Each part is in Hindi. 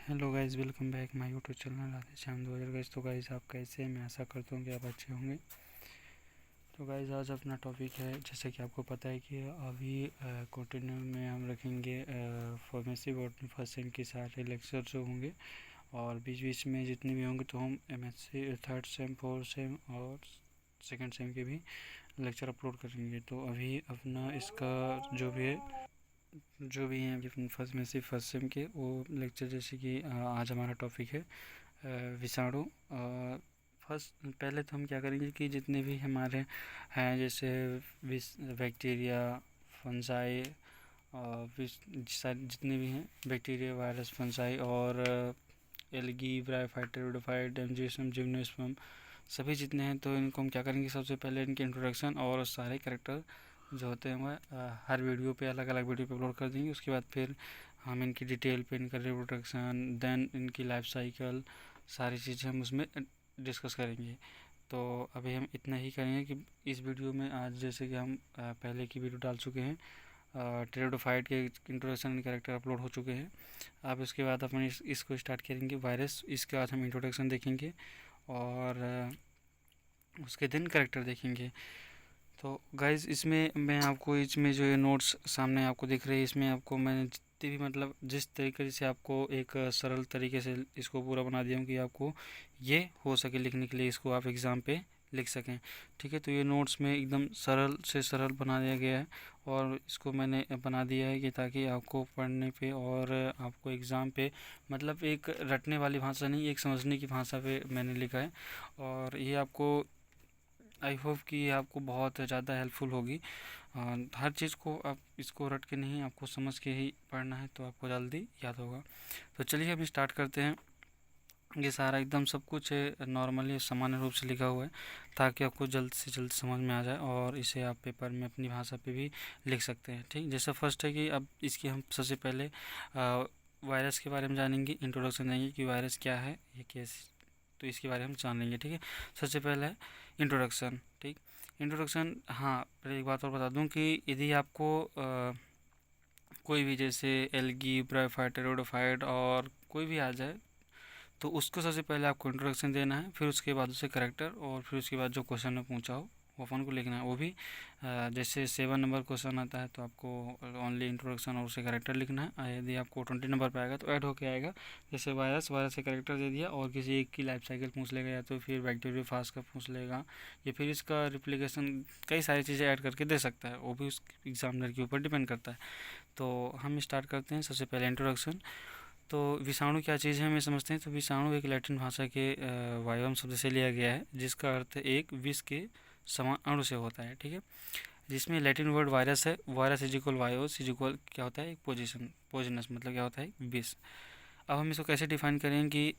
Hello guys, welcome back my YouTube channel Radhe Shyam 2000। Guys तो गाइस आप कैसे हैं? मैं आशा करता हूँ कि आप अच्छे होंगे। तो गाइस आज अपना टॉपिक है, जैसे कि आपको पता है कि अभी कंटिन्यू में हम रखेंगे फार्मेसी बॉटनी फर्स्ट सेम के सारे लेक्चर जो होंगे, और बीच बीच में जितने भी होंगे तो हम MSc third same fourth same और सेकेंड सेम के भी लेक्चर अपलोड करेंगे। तो अभी अपना इसका जो भी हैं अभी फर्स्ट में से फर्स्ट सेम के वो लेक्चर, जैसे कि आज हमारा टॉपिक है विषाणु। फर्स्ट पहले तो हम क्या करेंगे कि जितने भी हमारे हैं, जैसे बैक्टीरिया, फंजाई, जितने भी हैं बैक्टीरिया, वायरस, फंजाई और एलगी, ब्रायोफाइटर, रोडोफाइट, एंजियोस्पर्म, जिम्नोस्पर्म, सभी जितने हैं तो इनको हम क्या करेंगे, सबसे पहले इनके इंट्रोडक्शन और सारे कैरेक्टर जो होते हैं वह हर वीडियो पे अलग अलग वीडियो पे अपलोड कर देंगे। उसके बाद फिर हम इनकी डिटेल पे, इनका रिप्रोडक्शन, देन इनकी लाइफ साइकिल, सारी चीज़ें हम उसमें डिस्कस करेंगे। तो अभी हम इतना ही करेंगे कि इस वीडियो में आज जैसे कि हम पहले की वीडियो डाल चुके हैं, टेरिडोफाइट के इंट्रोडक्शन एंड कैरेक्टर अपलोड हो चुके हैं। अब इसके बाद अपन इसको स्टार्ट करेंगे वायरस। इसके बाद हम इंट्रोडक्शन देखेंगे और उसके दिन कैरेक्टर देखेंगे। तो गाइज़ इसमें मैं आपको, इसमें जो ये नोट्स सामने आपको दिख रहे हैं, इसमें आपको मैंने जितने भी मतलब जिस तरीके से आपको एक सरल तरीके से इसको पूरा बना दिया हूँ कि आपको ये हो सके लिखने के लिए, इसको आप एग्ज़ाम पे लिख सकें। ठीक है, तो ये नोट्स में एकदम सरल से सरल बना दिया गया है और इसको मैंने बना दिया है कि ताकि आपको पढ़ने पे और आपको एग्ज़ाम पे मतलब एक रटने वाली भाषा नहीं, एक समझने की भाषा पे मैंने लिखा है। और ये आपको, आई होप कि ये आपको बहुत ज़्यादा हेल्पफुल होगी। हर चीज़ को आप इसको रट के नहीं, आपको समझ के ही पढ़ना है तो आपको जल्दी याद होगा। तो चलिए अभी स्टार्ट करते हैं। ये सारा एकदम सब कुछ नॉर्मली सामान्य रूप से लिखा हुआ है ताकि आपको जल्द से जल्द समझ में आ जाए और इसे आप पेपर में अपनी भाषा पे भी लिख सकते हैं। ठीक, जैसे फर्स्ट है कि अब इसकी हम सबसे पहले वायरस के बारे में जानेंगे, इंट्रोडक्शन देंगे कि वायरस क्या है, ये कैसे, तो इसके बारे में हम जान लेंगे। ठीक है, सबसे पहले है इंट्रोडक्शन। ठीक, इंट्रोडक्शन, हाँ पहले एक बात और बता दूं कि यदि आपको कोई भी जैसे एल्गी, ब्रायोफाइट, रोडोफाइट और कोई भी आ जाए तो उसको सबसे पहले आपको इंट्रोडक्शन देना है, फिर उसके बाद उसे करेक्टर, और फिर उसके बाद जो क्वेश्चन में पूछा हो वो अपन को लिखना है। वो भी जैसे 7 नंबर क्वेश्चन आता है तो आपको ओनली इंट्रोडक्शन और उसे करेक्टर लिखना है। यदि आपको 20 नंबर पे आएगा तो ऐड होके आएगा, जैसे वायरस, वायरस से करेक्टर दे दिया और किसी एक की लाइफ साइकिल पूछ लेगा, या तो फिर बैक्टीरिया फाज का पूछ लेगा, या फिर इसका रिप्लिकेशन, कई सारी चीज़ें ऐड करके दे सकता है, वो भी उस एग्जामिनर के ऊपर डिपेंड करता है। तो हम स्टार्ट करते हैं, सबसे पहले इंट्रोडक्शन। तो विषाणु क्या चीज़ है हमें समझते हैं। तो विषाणु एक लैटिन भाषा के वायवम शब्द से लिया गया है, जिसका अर्थ एक विष के समान अणु से होता है। ठीक है, जिसमें लैटिन वर्ड वायरस है, virus is equal bios is equal क्या होता है, एक पोजिशन, पोजिनस मतलब क्या होता है, विष। अब हम इसको कैसे डिफाइन करेंगे कि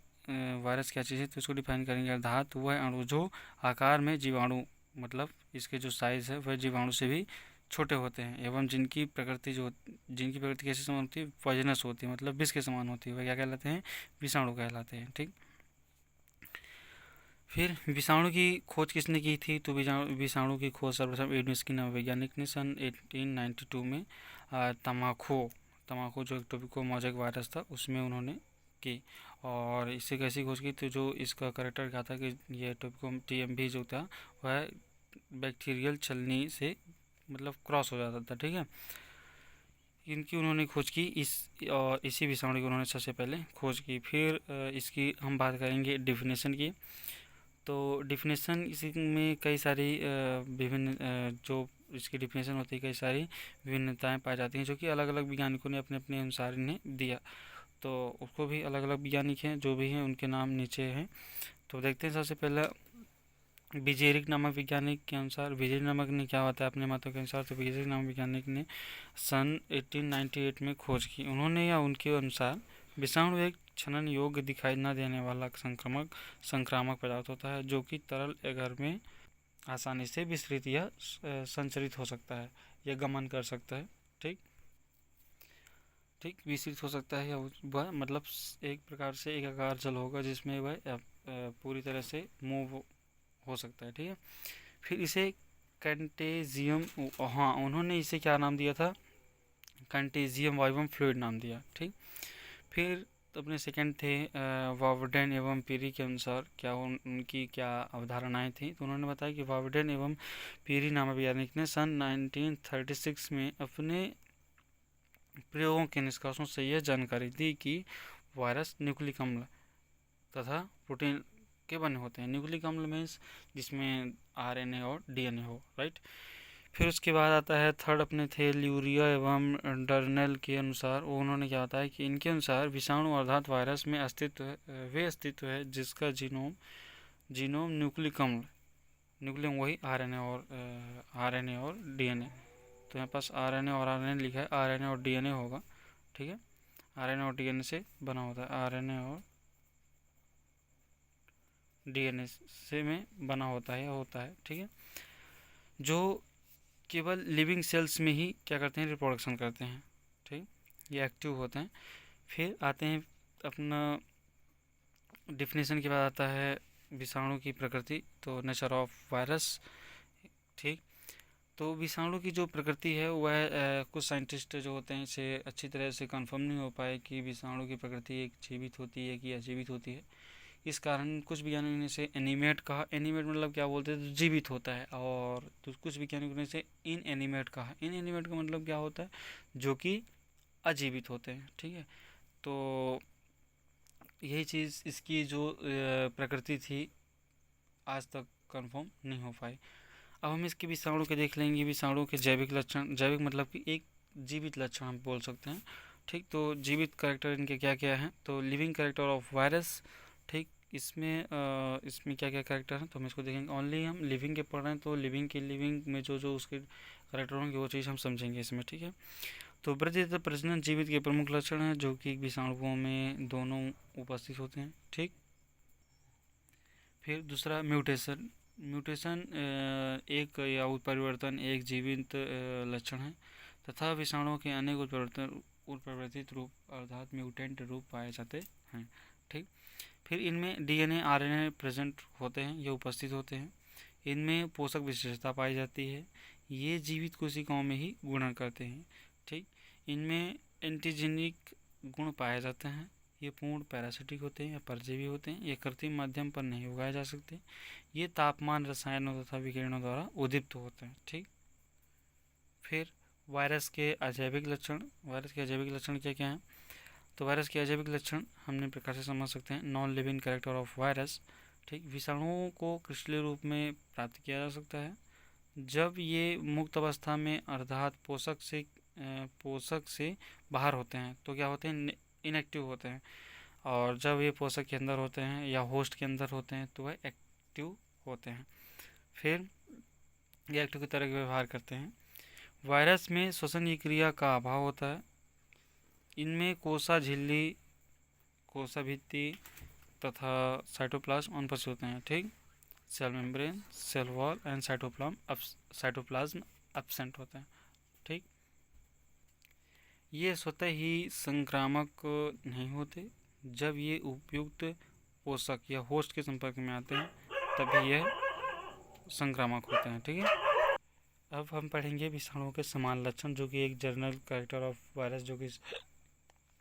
वायरस क्या चीज़ है, तो इसको डिफाइन करेंगे अर्थात वह अणु जो आकार में जीवाणु, मतलब इसके जो साइज़ है वह जीवाणु से भी छोटे होते हैं, एवं जिनकी प्रकृति कैसे समान होती है, पॉइजनस होती है, मतलब विष के समान होती है, वह क्या कहलाते हैं, विषाणु कहलाते हैं। ठीक, फिर विषाणु की खोज किसने की थी, तो विषाणु की खोज सर्वप्रथम एडम स्किन नामक वैज्ञानिक ने सन 1892 में तमाकू जो एक टोपिको मोज़ेक वायरस था उसमें उन्होंने की। और इससे कैसी खोज की, तो जो इसका करेक्टर क्या था कि ये टोपिको टीएमवी जो था वह बैक्टीरियल छलनी से मतलब क्रॉस हो जाता था। ठीक है, इनकी उन्होंने खोज की, और इसी विषाणु की उन्होंने सबसे पहले खोज की। फिर इसकी हम बात करेंगे डिफिनेशन की। तो डिफिनेशन इसी में कई सारी विभिन्न जो इसकी डिफिनेशन होती है, कई सारी विभिन्नताएं पाई जाती हैं जो कि अलग अलग वैज्ञानिकों ने अपने अपने अनुसार इन्हें दिया। तो उसको भी अलग अलग वैज्ञानिक हैं जो भी हैं उनके नाम नीचे हैं। तो देखते हैं, सबसे पहला विजेरिक नामक वैज्ञानिक के अनुसार, विजेरिक नामक ने क्या होता है अपने मतों के अनुसार, तो विजेरिक नामक वैज्ञानिक ने सन 1898 में खोज की। उन्होंने या उनके अनुसार विषाणु एक छनन योग्य दिखाई न देने वाला संक्रामक पदार्थ होता है जो कि तरल घर में आसानी से विस्तृत या संचरित हो सकता है या गमन कर सकता है। ठीक, ठीक, विस्तृत हो सकता है, या वह मतलब एक प्रकार से एक आकार जल होगा जिसमें वह पूरी तरह से मूव हो सकता है। ठीक है, फिर इसे कंटेजियम, हाँ उन्होंने इसे क्या नाम दिया था, कंटेजियम वाइवम फ्लूइड नाम दिया। ठीक, फिर अपने सेकंड थे वावडेन एवं पीरी के अनुसार क्या उनकी क्या अवधारणाएं थी। तो उन्होंने बताया कि वावडेन एवं पीरी नामक वैज्ञानिक ने सन 1936 में अपने प्रयोगों के निष्कर्षों से यह जानकारी दी कि वायरस न्यूक्लिक अम्ल तथा प्रोटीन के बने होते हैं। न्यूक्लिक अम्ल मीन्स जिसमें आरएनए और डीएनए हो, राइट। फिर उसके बाद आता है थर्ड अपने थे ल्यूरिया एवं डर्नेल के अनुसार। उन्होंने क्या बताया कि इनके अनुसार विषाणु अर्थात वायरस में अस्तित्व है जिसका जीनोम जीनोम न्यूक्लिक अम्ल, न्यूक्लियम वही आरएनए और डीएनए। तो यहाँ पास आरएनए और आरएनए लिखा है, आरएनए और डीएनए होगा, ठीक है। आरएनए और डीएनए से बना होता है, आरएनए और डीएनए से में बना होता है, ठीक है। जो केवल लिविंग सेल्स में ही क्या करते हैं, रिप्रोडक्शन करते हैं, ठीक, ये एक्टिव होते हैं। फिर आते हैं अपना डिफिनेशन के बाद आता है विषाणु की प्रकृति, तो नेचर ऑफ वायरस, ठीक। तो विषाणु की जो प्रकृति है वह कुछ साइंटिस्ट जो होते हैं इसे अच्छी तरह से कंफर्म नहीं हो पाए कि विषाणु की प्रकृति एक जीवित होती है कि अजीवित होती है। इस कारण कुछ वैज्ञानिकों ने इसे एनिमेट कहा। एनिमेट मतलब क्या बोलते हैं, तो जीवित होता है। और तो कुछ वैज्ञानिकों ने इसे इन एनिमेट कहा। इन एनिमेट का मतलब क्या होता है, जो कि अजीवित होते हैं, ठीक है। तो यही चीज़ इसकी जो प्रकृति थी आज तक कंफर्म नहीं हो पाई। अब हम इसके विषाणु के देख लेंगे। विषाणु के जैविक लक्षण, जैविक मतलब कि एक जीवित लक्षण हम बोल सकते हैं, ठीक। तो जीवित कैरेक्टर इनके क्या क्या हैं, तो लिविंग कैरेक्टर ऑफ वायरस, ठीक। इसमें क्या क्या कैरेक्टर हैं तो हम इसको देखेंगे। ओनली हम लिविंग के पढ़ रहे हैं तो लिविंग में जो जो उसके कैरेक्टर होंगे वो चीज़ हम समझेंगे इसमें, ठीक है। तो वृद्धि तथा प्रजनन जीवित के प्रमुख लक्षण हैं जो कि विषाणुओं में दोनों उपस्थित होते हैं, ठीक। फिर दूसरा म्यूटेशन। म्यूटेशन एक या उत्परिवर्तन एक जीवित लक्षण है तथा विषाणुओं के अनेक उत्परिवर्तित रूप अर्थात म्यूटेंट रूप पाए जाते हैं, ठीक। फिर इनमें डीएनए आरएनए प्रेजेंट होते हैं, ये उपस्थित होते हैं। इनमें पोषक विशेषता पाई जाती है, ये जीवित कोशिकाओं में ही गुणन करते हैं, ठीक। इनमें एंटीजेनिक गुण पाए जाते हैं, ये पूर्ण पैरासिटिक होते हैं या परजीवी होते हैं, ये कृत्रिम माध्यम पर नहीं उगाए जा सकते, ये तापमान रसायनों तथा विकिरणों द्वारा उद्दीप्त होते हैं, ठीक। फिर वायरस के अजैविक लक्षण। वायरस के अजैविक लक्षण क्या क्या हैं, तो वायरस के अजैविक लक्षण हमने प्रकार से समझ सकते हैं। Non living character of virus, ठीक। विषाणुओं को क्रिस्टलीय रूप में प्राप्त किया जा सकता है जब ये मुक्त अवस्था में अर्थात पोषक से बाहर होते हैं तो क्या होते हैं, इनएक्टिव होते हैं। और जब ये पोषक के अंदर होते हैं या होस्ट के अंदर होते हैं तो वह एक्टिव होते हैं। फिर ये एक्टिव की तरह के व्यवहार करते हैं। वायरस में श्वसन की क्रिया का अभाव होता है। इनमें कोसा झिल्ली, कोसा भित्ति तथा साइटोप्लाज्म अनुपस्थित होते हैं, ठीक। Cell membrane, cell wall and cytoplasm absent होते हैं, ठीक। ये स्वतः ही संक्रामक नहीं होते। जब ये उपयुक्त पोषक या होस्ट के संपर्क में आते हैं तभी यह संक्रामक होते हैं, ठीक है। अब हम पढ़ेंगे विषाणुओं के समान लक्षण, जो कि एक जनरल कैरेक्टर ऑफ वायरस, जो कि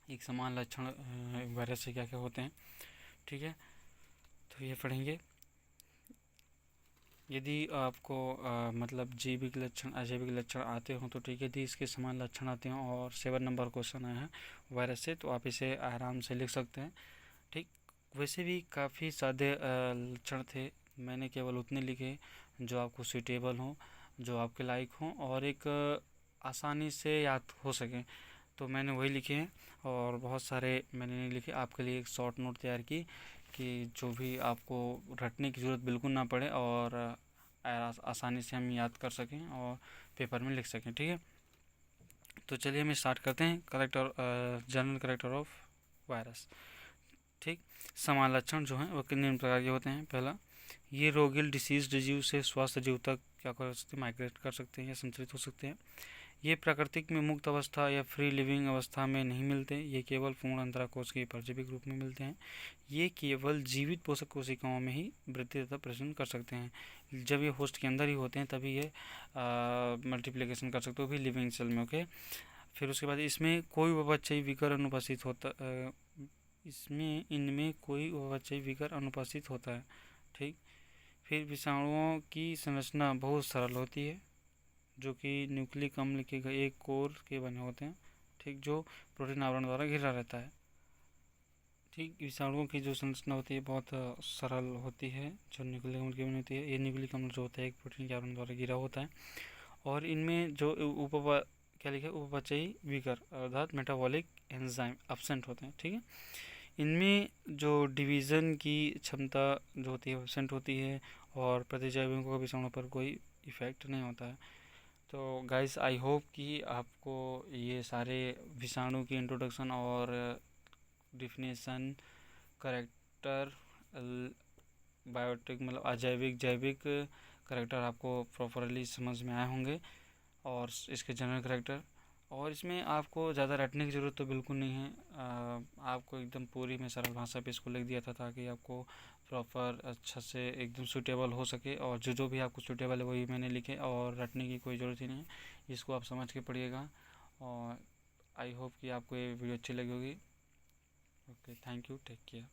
एक समान लक्षण वायरस से क्या क्या होते हैं, ठीक है। तो ये पढ़ेंगे। यदि आपको मतलब जैविक लक्षण अजैविक लक्षण आते हों तो ठीक है, यदि इसके समान लक्षण आते हों और 7 नंबर क्वेश्चन आया है वायरस से तो आप इसे आराम से लिख सकते हैं, ठीक। वैसे भी काफ़ी सादे लक्षण थे, मैंने केवल उतने लिखे जो आपको सूटेबल हों, जो आपके लायक हों और एक आसानी से याद हो सकें, तो मैंने वही लिखे हैं। और बहुत सारे मैंने नहीं लिखे, आपके लिए एक शॉर्ट नोट तैयार की कि जो भी आपको रटने की ज़रूरत बिल्कुल ना पड़े और आसानी से हम याद कर सकें और पेपर में लिख सकें, ठीक है। तो चलिए हम स्टार्ट करते हैं। जनरल कैरेक्टर ऑफ वायरस, ठीक। समान लक्षण जो हैं वो कितने प्रकार के होते हैं। पहला, ये रोगिल डिसीज जीव से स्वस्थ जीव तक क्या कर सकते हैं, माइग्रेट कर सकते हैं या संचरित हो सकते हैं। ये प्राकृतिक में मुक्त अवस्था या फ्री लिविंग अवस्था में नहीं मिलते, ये केवल पूर्ण अंतराकोश के परजीवी रूप में मिलते हैं। ये केवल जीवित पोषक कोशिकाओं में ही वृद्धि तथा प्रजनन कर सकते हैं। जब ये होस्ट के अंदर ही होते हैं तभी ये मल्टीप्लिकेशन कर सकते हो भी लिविंग सेल में, ओके। फिर उसके बाद इसमें कोई बच्चे विकर अनुपस्थित होता इसमें इनमें कोई उभयचयी विकर अनुपस्थित होता है। ठीक। फिर विषाणुओं की संरचना बहुत सरल होती है, जो कि न्यूक्लिक अम्ल के एक कोर के बने होते हैं। ठीक। जो प्रोटीन आवरण द्वारा घिरा रहता है। ठीक। विषाणुओं की जो संरचना होती है बहुत सरल होती है, जो न्यूक्लिक अम्ल की बनी होती है। ये न्यूक्लिक अम्ल जो होता है एक प्रोटीन के आवरण द्वारा घिरा होता है, और इनमें जो क्या लिखा है, उपपचयी विकर अर्थात मेटाबॉलिक एंजाइम एब्सेंट होते हैं। ठीक है। इनमें जो डिवीज़न की क्षमता जो होती है एब्सेंट होती है, और प्रतिजैविकों का विषाणु पर कोई इफेक्ट नहीं होता है। तो गाइस, आई होप कि आपको ये सारे विषाणु की इंट्रोडक्शन और डिफिनेशन, करेक्टर, बायोटिक मतलब अजैविक जैविक करेक्टर आपको प्रॉपरली समझ में आए होंगे, और इसके जनरल करेक्टर। और इसमें आपको ज़्यादा रटने की ज़रूरत तो बिल्कुल नहीं है। आपको एकदम पूरी में सरल भाषा पे इसको लिख दिया था, ताकि आपको प्रॉपर अच्छा से एकदम सूटेबल हो सके, और जो भी आपको सूटेबल है वही मैंने लिखे, और रटने की कोई ज़रूरत ही नहीं है। इसको आप समझ के पढ़िएगा, और आई होप कि आपको ये वीडियो अच्छी लगी होगी। Okay, thank you, take care.